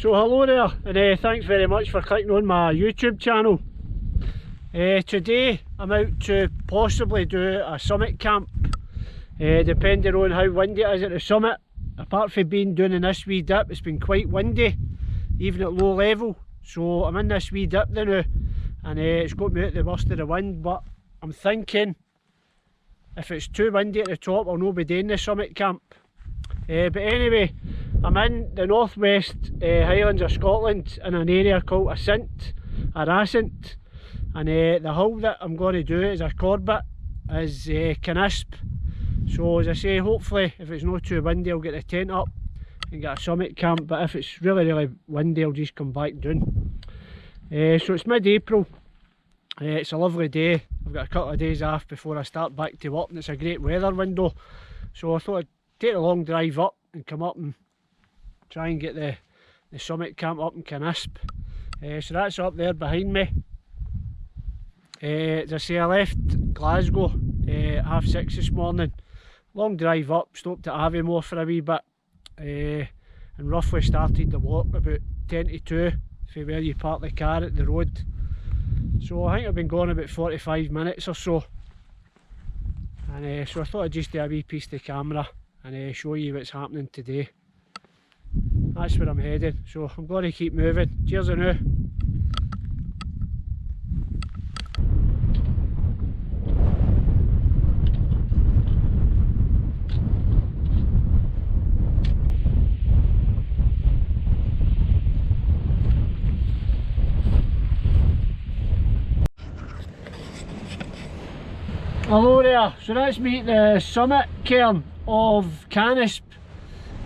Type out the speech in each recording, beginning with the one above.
So hello there, and thanks very much for clicking on my YouTube channel. Today I'm out to possibly do a summit camp, depending on how windy it is at the summit. Apart from being down in this wee dip, it's been quite windy, even at low level. So I'm in this wee dip now, and it's got me out the worst of the wind, but I'm thinking if it's too windy at the top, I'll not be doing the summit camp. But anyway, I'm in the northwest Highlands of Scotland in an area called Assynt, or Assynt, and the hill that I'm going to do is a Corbett, is Canisp. So as I say, hopefully if it's not too windy I'll get the tent up and get a summit camp, but if it's really windy I'll just come back down. So it's mid-April, it's a lovely day. I've got a couple of days off before I start back to work, and it's a great weather window, so I thought I'd take a long drive up and come up and try and get the summit camp up in Canisp. So that's up there behind me. As I say, I left Glasgow at 6:30 this morning. Long drive up, stopped at Aviemore for a wee bit, and roughly started the walk about 10 to 2 from where you park the car at the road. So I think I've been going about 45 minutes or so, and so I thought I'd just do a wee piece to camera and show you what's happening today. That's where I'm heading, so I'm going to keep moving. Cheers now. Hello there, so that's me at the summit cairn of Canisp.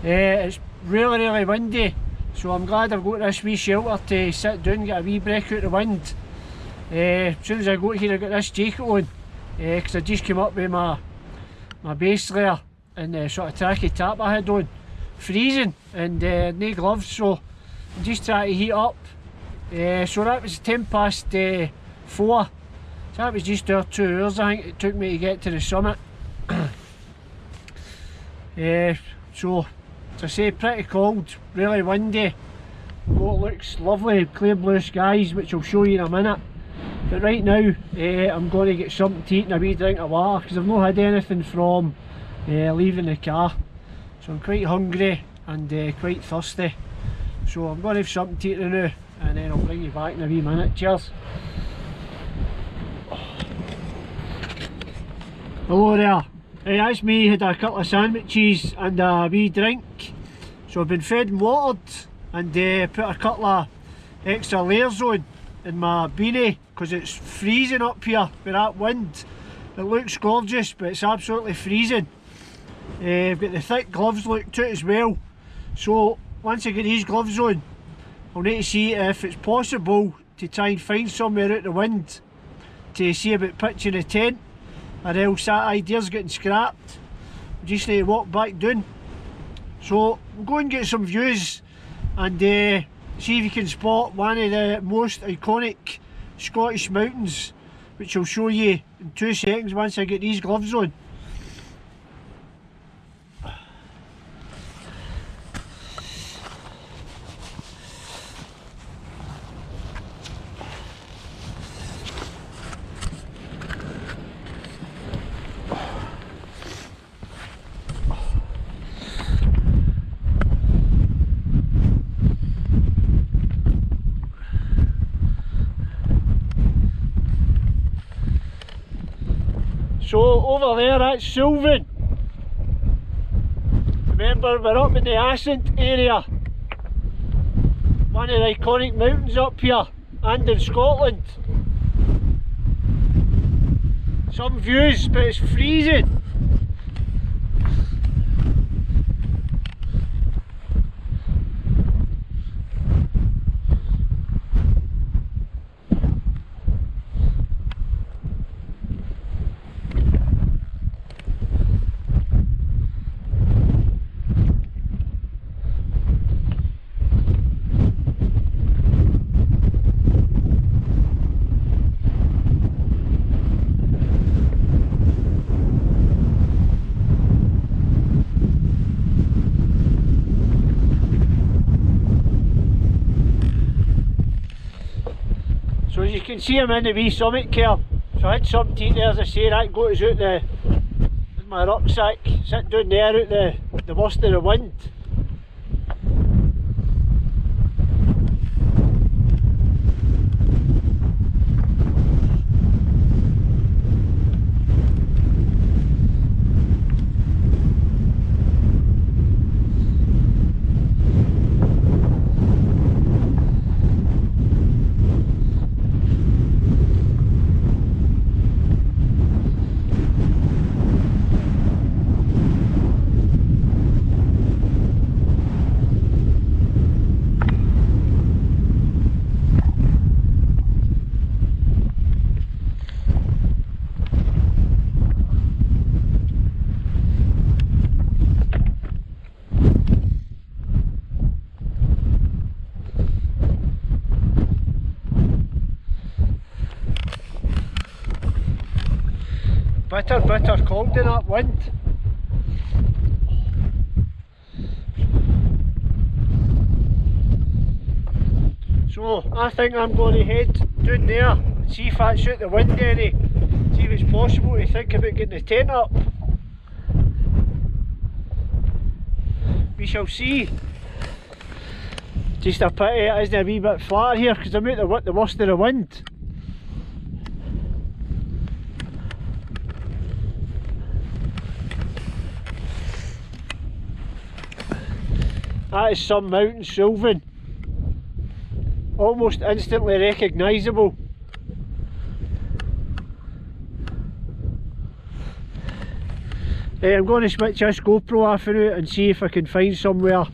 It's really windy, so I'm glad I've got this wee shelter to sit down and get a wee break out the wind. As soon as I got here I got this jacket on, because I just came up with my base layer and the sort of tracky top I had on. Freezing and no gloves, so I'm just trying to heat up. So that was 4:10. So that was just over 2 hours I think it took me to get to the summit. So as I say, pretty cold, really windy. What looks lovely, clear blue skies, which I'll show you in a minute. But right now I'm going to get something to eat and a wee drink of water, because I've not had anything from leaving the car. So I'm quite hungry and quite thirsty. So I'm going to have something to eat now, and then I'll bring you back in a wee minute. Cheers. Hello there, that's me. Had a couple of sandwiches and a wee drink. So I've been fed and watered, and put a couple of extra layers on in my beanie, because it's freezing up here with that wind. It looks gorgeous, but it's absolutely freezing. I've got the thick gloves look to it as well. So once I get these gloves on, I'll need to see if it's possible to try and find somewhere out the wind to see about pitching a tent, or else that idea's getting scrapped. I just need to walk back down. So we'll go and get some views and see if you can spot one of the most iconic Scottish mountains, which I'll show you in 2 seconds once I get these gloves on. So over there, that's Sylvan. Remember, we're up in the Assynt area, one of the iconic mountains up here and in Scotland. Some views, but it's freezing. as you can see, I'm in the wee summit care. So I had something to eat there, as I say. That got us out the, with my rucksack, sitting down there out the worst of the wind. Bitter cold in that wind. So I think I'm going to head down there and see if that's out the wind any. See if it's possible to think about getting the tent up. We shall see. Just a pity it isn't a wee bit flatter here because I'm out the worst of the wind. That is some mountain sylvan, almost instantly recognisable. I'm going to switch this GoPro off now and see if I can find somewhere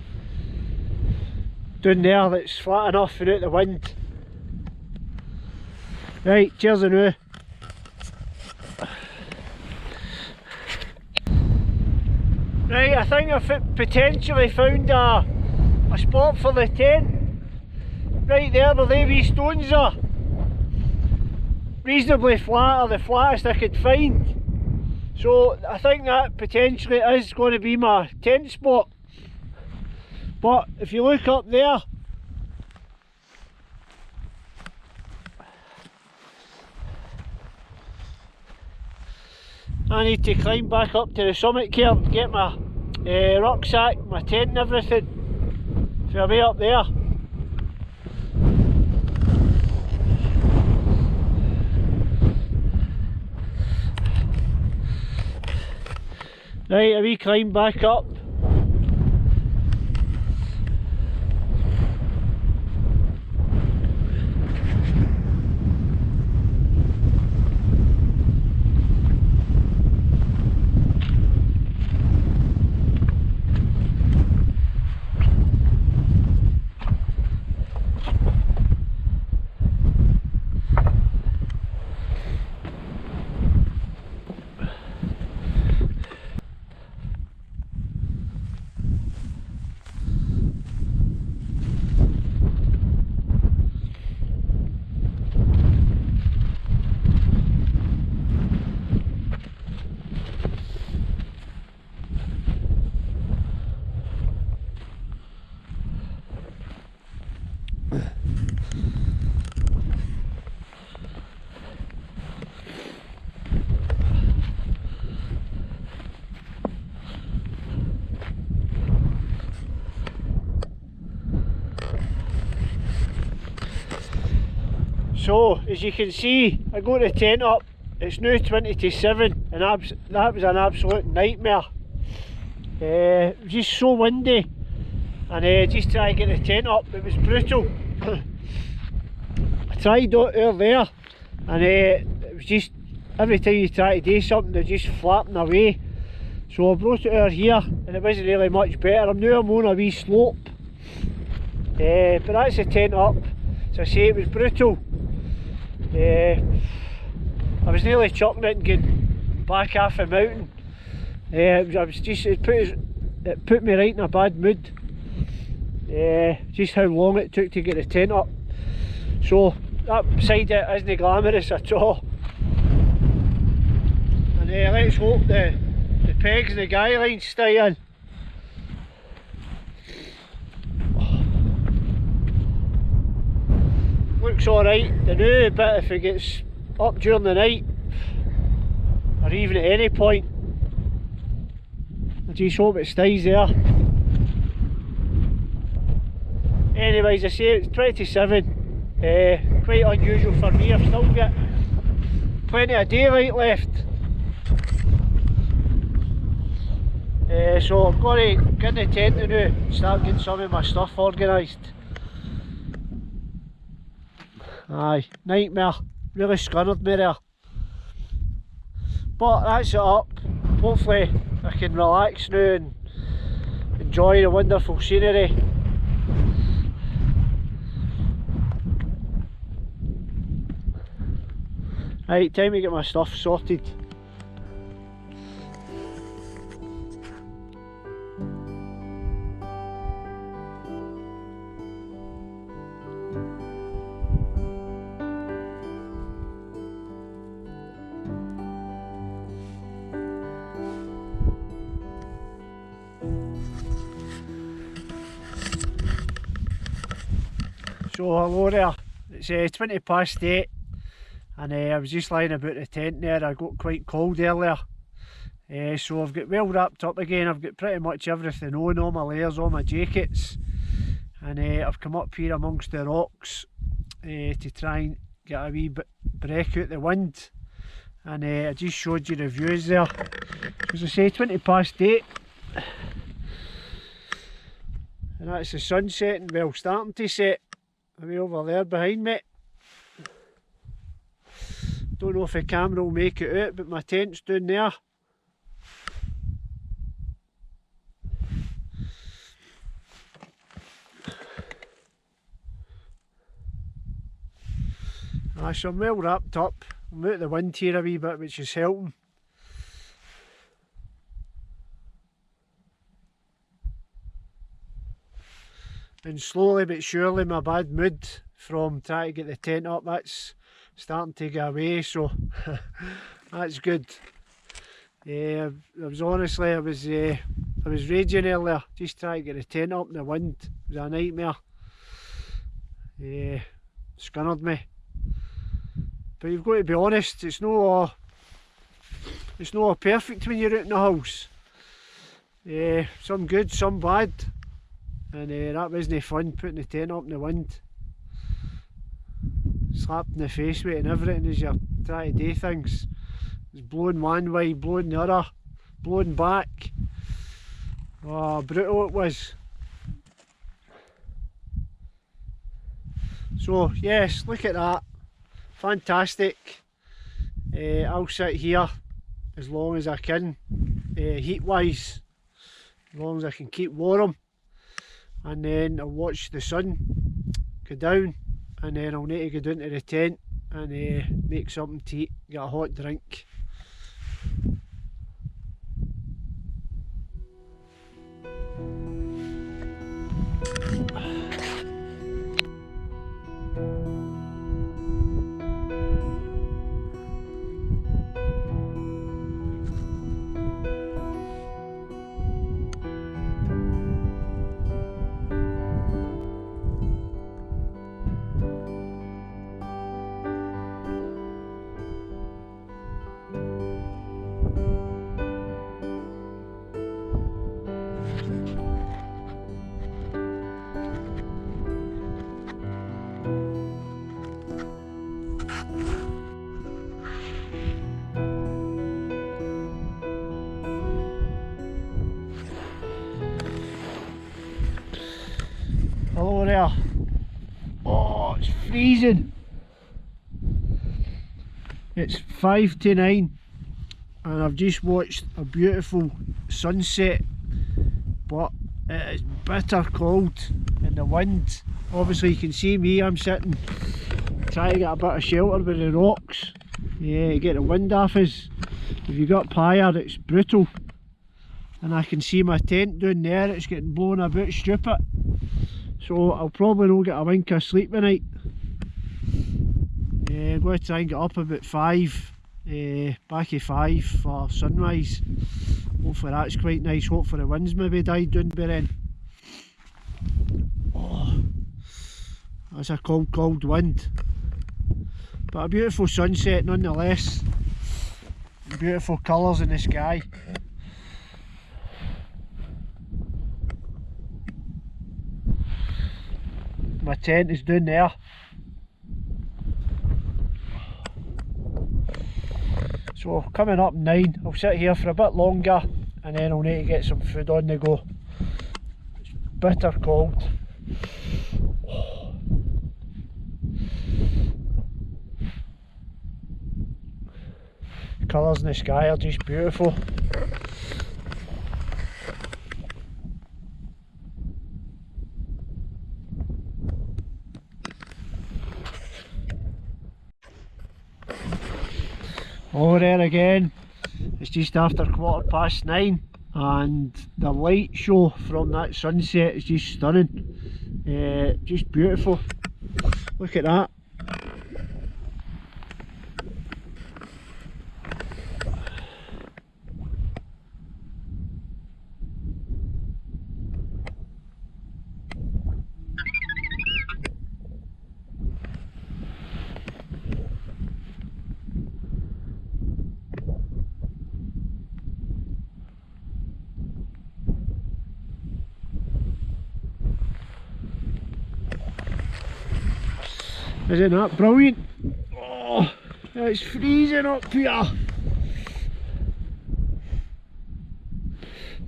down there that's flat enough without the wind. Right, cheers now. Right, I think I've potentially found a spot for the tent. Right there where the wee stones are. Reasonably flat, or the flattest I could find. So I think that potentially is going to be my tent spot. But if you look up there, I need to climb back up to the summit care and get my rucksack, my tent and everything. So I'll be up there. Right, a wee climb back up. So, as you can see, I got the tent up. It's now 20 to 7 and that was an absolute nightmare. It was just so windy and just trying to get the tent up, it was brutal. I tried out there and it was just, every time you try to do something they're just flapping away. So I brought it out here and it wasn't really much better. I'm on a wee slope. But that's the tent up. As I say, it was brutal. I was nearly chucking it and getting back half a mountain. It put me right in a bad mood. Just how long it took to get the tent up. So that side of it isn't glamorous at all. And let's hope the pegs and the guy lines stay in. looks alright. The new bit, if it gets up during the night, or even at any point, I just hope it stays there. Anyways, I say it's 27, quite unusual for me. I've still got plenty of daylight left. So I'm going to get in the tent now and start getting some of my stuff organised. Aye, nightmare, really scunnered me there. But that's it up. Hopefully I can relax now and enjoy the wonderful scenery. Right, time to get my stuff sorted. So hello there, it's 20 past 8 and I was just lying about the tent there. I got quite cold earlier, so I've got well wrapped up again. I've got pretty much everything on, all my layers, all my jackets, and I've come up here amongst the rocks to try and get a wee bit break out the wind, and I just showed you the views there. As I say, 20 past 8 and that's the sun setting, well starting to set. Way over there behind me. Don't know if the camera will make it out, but my tent's down there. So I'm well wrapped up. I'm out of the wind here a wee bit, which is helping. And slowly but surely my bad mood from trying to get the tent up, that's starting to go away, so that's good. I was raging earlier, just trying to get the tent up in the wind. It was a nightmare. Scunnered me. But you've got to be honest, it's no perfect when you're out in the house. Some good, some bad. And that wasn't fun, putting the tent up in the wind. Slapped in the face with it and everything as you're trying to do things. It's blowing one way, blowing the other, blowing back. Oh, brutal it was. So yes, look at that. Fantastic. I'll sit here as long as I can, heat wise, as long as I can keep warm. And then I'll watch the sun go down, and then I'll need to go down to the tent and make something to eat, get a hot drink. Hello there. Oh, it's freezing. It's 5 to 9 and I've just watched a beautiful sunset, but it is bitter cold and the wind. Obviously you can see me, I'm sitting trying to get a bit of shelter with the rocks, to get the wind off us. If you got pyre, it's brutal. And I can see my tent down there, it's getting blown about stupid. So I'll probably not get a wink of sleep tonight. I'm going to try and get up about 5, back at 5 for sunrise. Hopefully that's quite nice, hopefully the wind's maybe died down by then. Oh, that's a cold wind. But a beautiful sunset nonetheless. Beautiful colours in the sky. My tent is down there. So coming up 9, I'll sit here for a bit longer and then I'll need to get some food on the go. It's bitter cold. The colours in the sky are just beautiful. Over there again, it's just after 9:15 and the light show from that sunset is just stunning. Just beautiful. Look at that. Isn't that brilliant? Oh, it's freezing up here.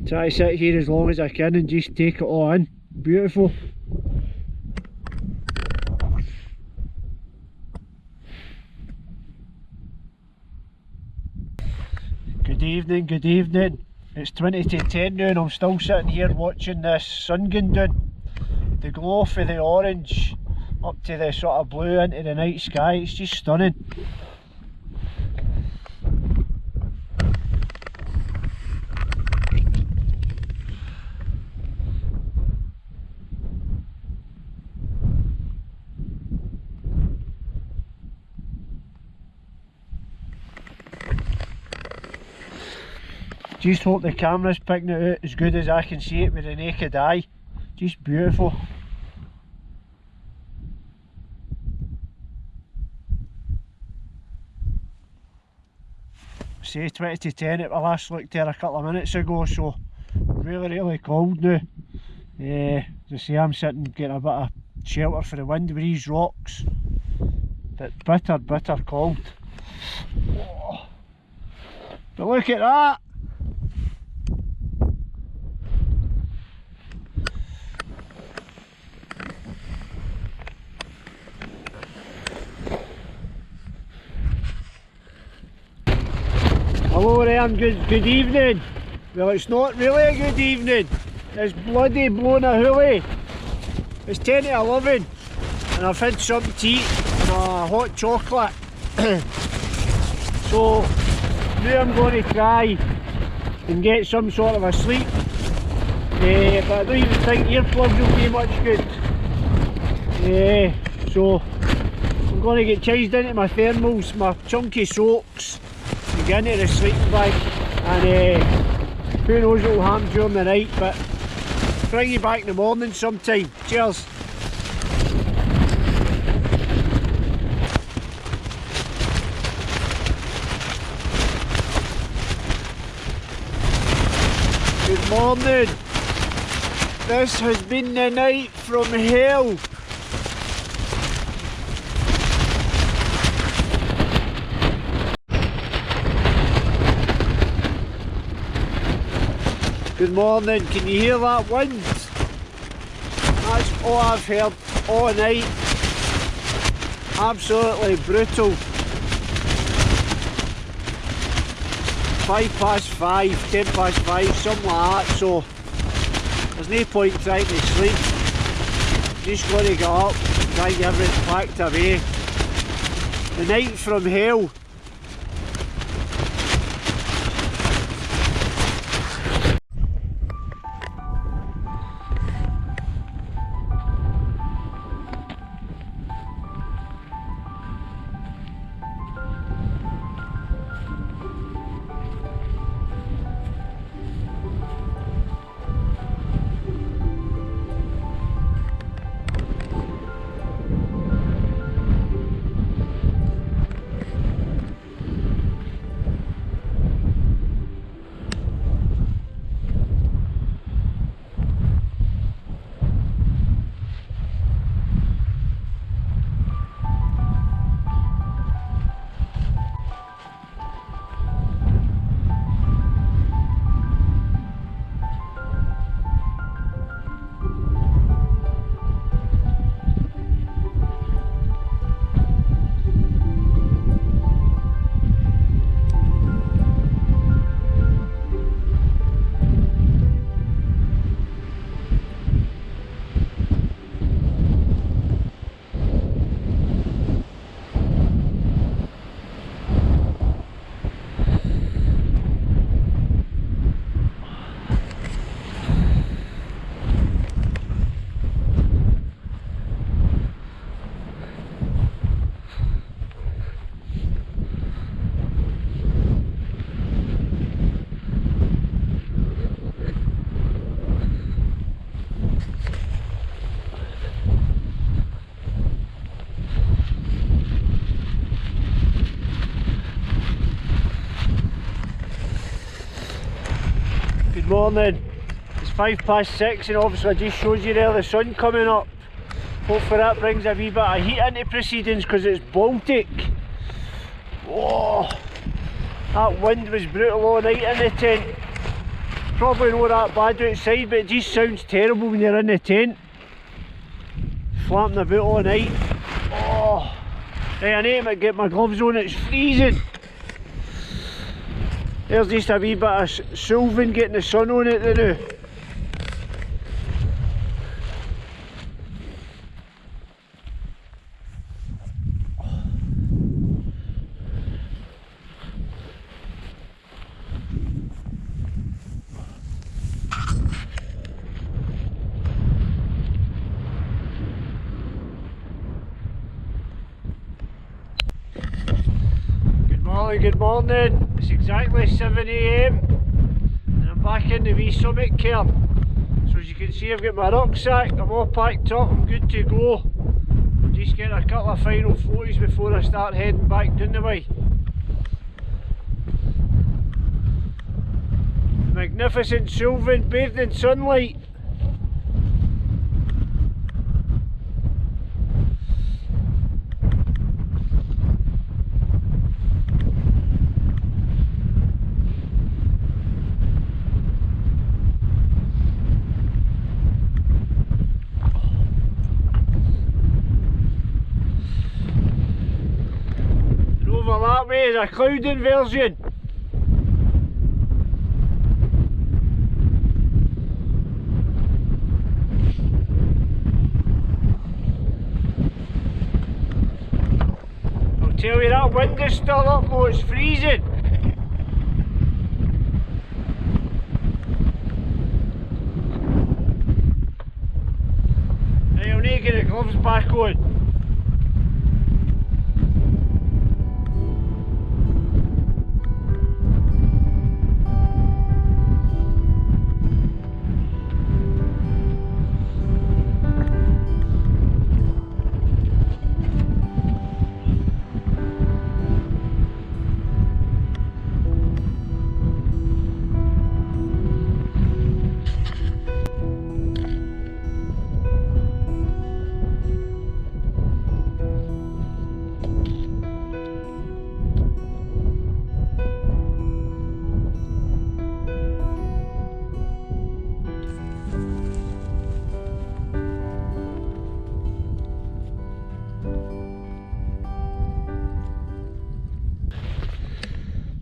Try to sit here as long as I can and just take it all in. Beautiful. Good evening, good evening. It's 20 to 10 now and I'm still sitting here watching this sun going down. The glow for the orange up to the sort of blue into the night sky, it's just stunning. Just hope the camera's picking it out as good as I can see it with the naked eye. Just beautiful. Say 20 to 10 at I last looked there a couple of minutes ago, so really cold now. As I say, I'm sitting getting a bit of shelter for the wind with these rocks, but bitter cold. Oh. But look at that! Hello there and good evening. Well, it's not really a good evening. It's bloody blowing a hoolie. It's 10 to 11 and I've had some tea and a hot chocolate. So now I'm going to try and get some sort of a sleep. But I don't even think earplugs will be much good. So I'm going to get changed into my thermals, my chunky socks, and get into the sleeping bag, and who knows what will happen during the night, but bring you back in the morning sometime. Cheers. Good morning. This has been the night from hell. Good morning, can you hear that wind? That's all I've heard all night. Absolutely brutal. 5:05, 5:10, something like that, so there's no point trying to sleep. Just going to get up, try and get everything packed away. The night from hell. morning. It's 6:05 and obviously I just showed you there the sun coming up. Hopefully that brings a wee bit of heat into proceedings because it's Baltic. Whoa, that wind was brutal all night in the tent. Probably not that bad outside, but it just sounds terrible when you're in the tent. Flapping about all night. Oh, hey, I need to get my gloves on, it's freezing. There's just a wee bit of Sylvan getting the sun on it now. Good morning, it's exactly 7 AM and I'm back in the wee summit cairn. So as you can see I've got my rucksack, I'm all packed up, I'm good to go. I'm just getting a couple of final floaties before I start heading back down the way. Magnificent Sylvan bathed in sunlight. That way is a cloud inversion. I'll tell you that wind is still up though, it's freezing. Hey, I'll need to get the gloves back on.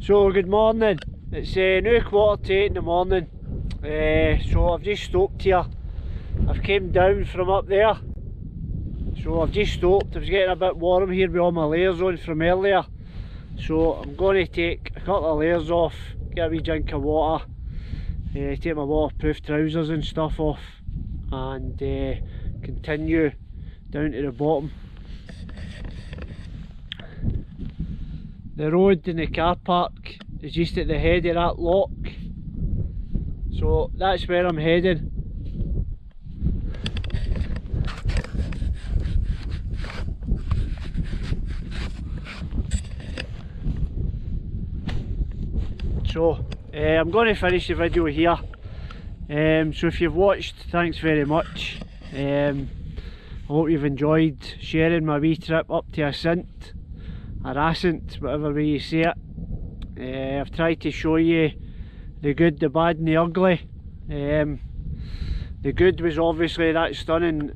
So good morning, it's now 7:45 in the morning, so I've just stopped here. I've came down from up there, so I've just stopped. I was getting a bit warm here with all my layers on from earlier, so I'm going to take a couple of layers off, get a wee drink of water, take my waterproof trousers and stuff off and continue down to the bottom. The road in the car park is just at the head of that lock, so that's where I'm heading. So I'm going to finish the video here. So if you've watched, thanks very much. I hope you've enjoyed sharing my wee trip up to Assynt, or Assynt, whatever way you say it. I've tried to show you the good, the bad and the ugly. The good was obviously that stunning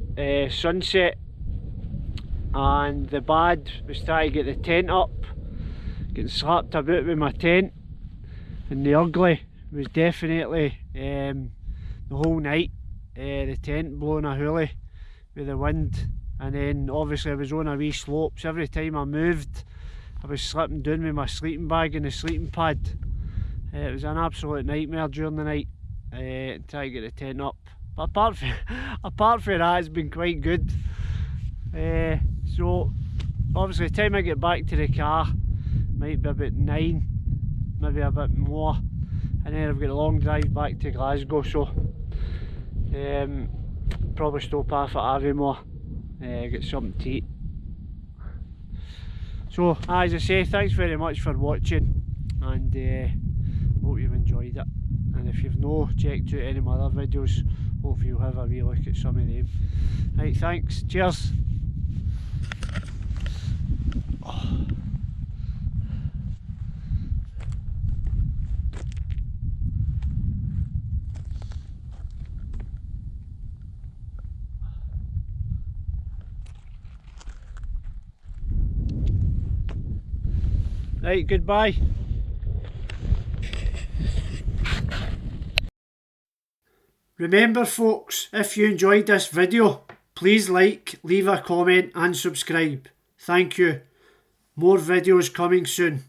sunset, and the bad was trying to get the tent up, getting slapped about with my tent, and the ugly was definitely the whole night, the tent blowing a hoolie with the wind, and then obviously I was on a wee slope, so every time I moved I was slipping down with my sleeping bag and the sleeping pad. It was an absolute nightmare during the night, trying to get the tent up. But apart from that, it's been quite good. So obviously the time I get back to the car might be about 9, maybe a bit more, and then I've got a long drive back to Glasgow, so probably stop off at Aviemore, get something to eat. So as I say, thanks very much for watching, and hope you've enjoyed it. And and if you've no checked out any of my other videos, hopefully you'll have a wee look at some of them. Right, thanks, cheers. Right, goodbye. Remember folks, if you enjoyed this video, please like, leave a comment and subscribe. Thank you. More videos coming soon.